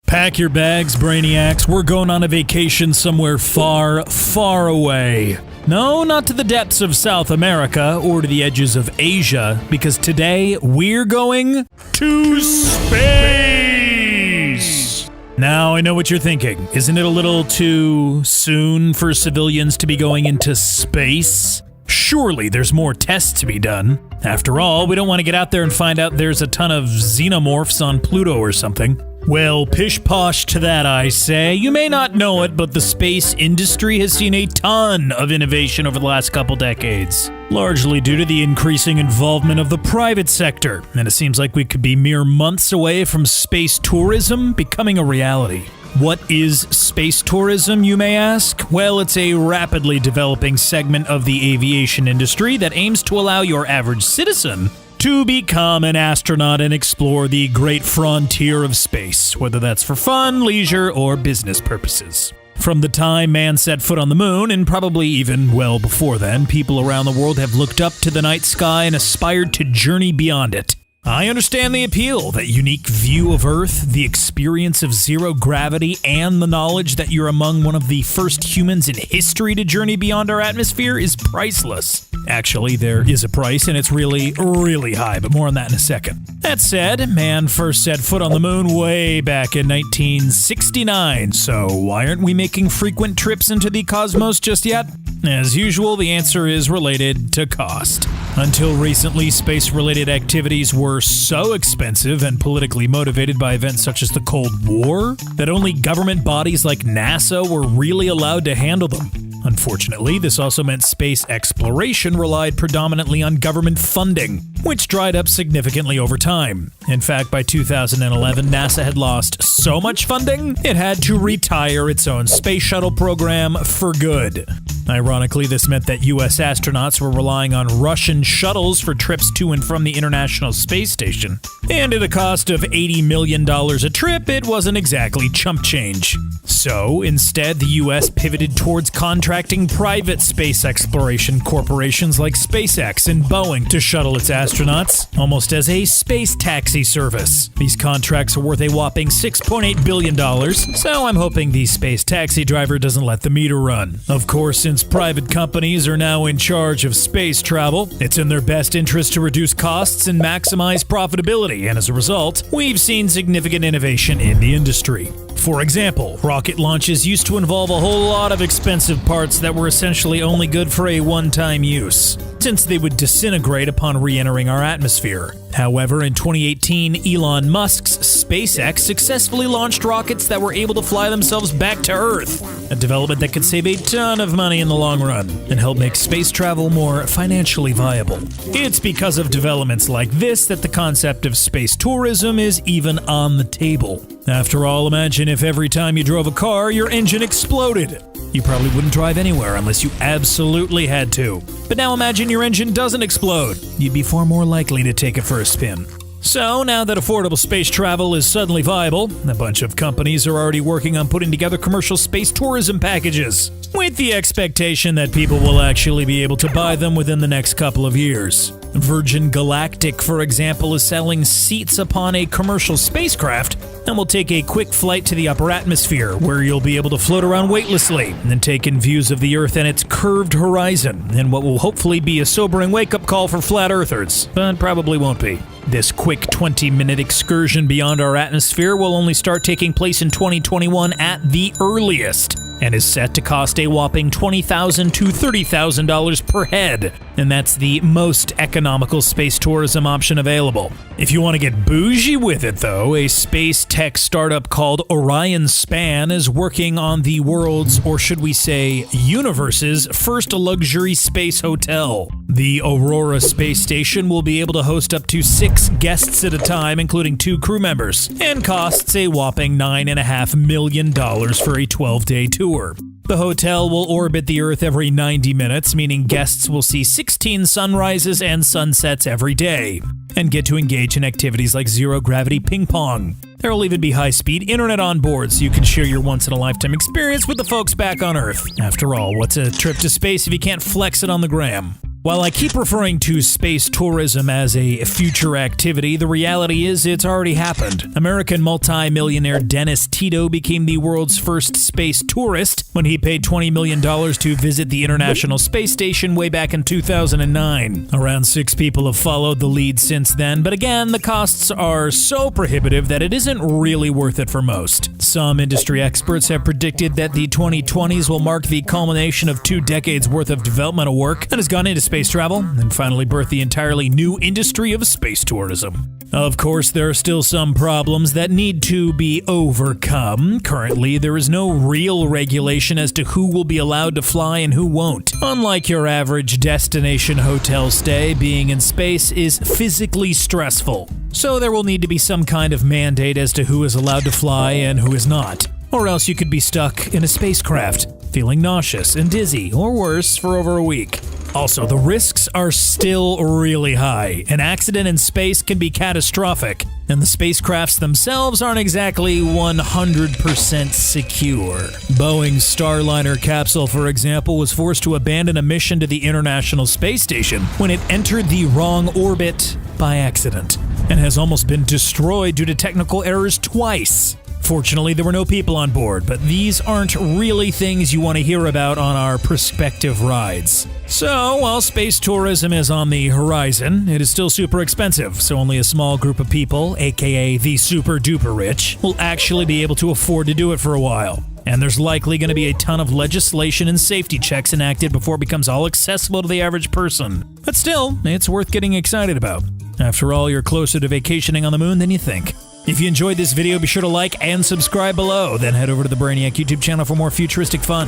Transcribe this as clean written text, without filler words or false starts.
Pack your bags, brainiacs. We're going on a vacation somewhere far, far away. No, not to the depths of South America or to the edges of Asia, because today we're going to space! Now, I know what you're thinking. Isn't it a little too soon for civilians to be going into space? Surely there's more tests to be done. After all, we don't want to get out there and find out there's a ton of xenomorphs on Pluto or something. Well, pish-posh to that, I say. You may not know it, but the space industry has seen a ton of innovation over the last couple decades, largely due to the increasing involvement of the private sector, and it seems like we could be mere months away from space tourism becoming a reality. What is space tourism, you may ask? Well, it's a rapidly developing segment of the aviation industry that aims to allow your average citizen to become an astronaut and explore the great frontier of space, whether that's for fun, leisure, or business purposes. From the time man set foot on the moon, and probably even well before then, people around the world have looked up to the night sky and aspired to journey beyond it. I understand the appeal, that unique view of Earth, the experience of zero gravity, and the knowledge that you're among one of the first humans in history to journey beyond our atmosphere is priceless. Actually, there is a price, and it's really, really high, but more on that in a second. That said, man first set foot on the moon way back in 1969, so why aren't we making frequent trips into the cosmos just yet? As usual, the answer is related to cost. Until recently, space-related activities were so expensive and politically motivated by events such as the Cold War that only government bodies like NASA were really allowed to handle them. Unfortunately, this also meant space exploration relied predominantly on government funding, which dried up significantly over time. In fact, by 2011, NASA had lost so much funding, it had to retire its own space shuttle program for good. Ironically, this meant that US astronauts were relying on Russian shuttles for trips to and from the International Space Station. And at a cost of $80 million a trip, it wasn't exactly chump change. So, instead, the US pivoted towards contracting private space exploration corporations like SpaceX and Boeing to shuttle its astronauts, almost as a space taxi service. These contracts are worth a whopping $6.8 billion, so I'm hoping the space taxi driver doesn't let the meter run. Of course, since private companies are now in charge of space travel, it's in their best interest to reduce costs and maximize profitability, and as a result, we've seen significant innovation in the industry. For example, rocket launches used to involve a whole lot of expensive parts that were essentially only good for a one-time use, since they would disintegrate upon re-entering our atmosphere. However, in 2018, Elon Musk's SpaceX successfully launched rockets that were able to fly themselves back to Earth, a development that could save a ton of money in the long run and help make space travel more financially viable. It's because of developments like this that the concept of space tourism is even on the table. After all, imagine if every time you drove a car, your engine exploded. You probably wouldn't drive anywhere unless you absolutely had to. But now imagine your engine doesn't explode. You'd be far more likely to take it for a spin. So, now that affordable space travel is suddenly viable, a bunch of companies are already working on putting together commercial space tourism packages, with the expectation that people will actually be able to buy them within the next couple of years. Virgin Galactic, for example, is selling seats upon a commercial spacecraft and will take a quick flight to the upper atmosphere, where you'll be able to float around weightlessly and take in views of the Earth and its curved horizon, in what will hopefully be a sobering wake-up call for flat earthers, but probably won't be. This quick 20-minute excursion beyond our atmosphere will only start taking place in 2021 at the earliest, and is set to cost a whopping $20,000 to $30,000 per head, and that's the most economical space tourism option available. If you want to get bougie with it, though, a space tech startup called Orion Span is working on the world's, or should we say, universe's first luxury space hotel. The Aurora space station will be able to host up to 6 guests at a time, including 2 crew members, and costs a whopping $9.5 million for a 12-day tour. The hotel will orbit the Earth every 90 minutes, meaning guests will see 16 sunrises and sunsets every day, and get to engage in activities like zero-gravity ping pong. There will even be high-speed internet on board, so you can share your once-in-a-lifetime experience with the folks back on Earth. After all, what's a trip to space if you can't flex it on the gram? While I keep referring to space tourism as a future activity, the reality is it's already happened. American multi-millionaire Dennis Tito became the world's first space tourist when he paid $20 million to visit the International Space Station way back in 2009. Around 6 people have followed the lead since then, but again, the costs are so prohibitive that it isn't really worth it for most. Some industry experts have predicted that the 2020s will mark the culmination of 2 decades worth of developmental work that has gone into space travel and finally birthed the entirely new industry of space tourism. Of course, there are still some problems that need to be overcome. Currently, there is no real regulation as to who will be allowed to fly and who won't. Unlike your average destination hotel stay, being in space is physically stressful. So there will need to be some kind of mandate as to who is allowed to fly and who is not. Or else you could be stuck in a spacecraft, feeling nauseous and dizzy, or worse, for over a week. Also, the risks are still really high. An accident in space can be catastrophic, and the spacecrafts themselves aren't exactly 100% secure. Boeing's Starliner capsule, for example, was forced to abandon a mission to the International Space Station when it entered the wrong orbit by accident, and has almost been destroyed due to technical errors twice. Fortunately, there were no people on board, but these aren't really things you want to hear about on our prospective rides. So, while space tourism is on the horizon, it is still super expensive, so only a small group of people, aka the super duper rich, will actually be able to afford to do it for a while. And there's likely going to be a ton of legislation and safety checks enacted before it becomes all accessible to the average person. But still, it's worth getting excited about. After all, you're closer to vacationing on the moon than you think. If you enjoyed this video, be sure to like and subscribe below, then head over to the Brainiac YouTube channel for more futuristic fun.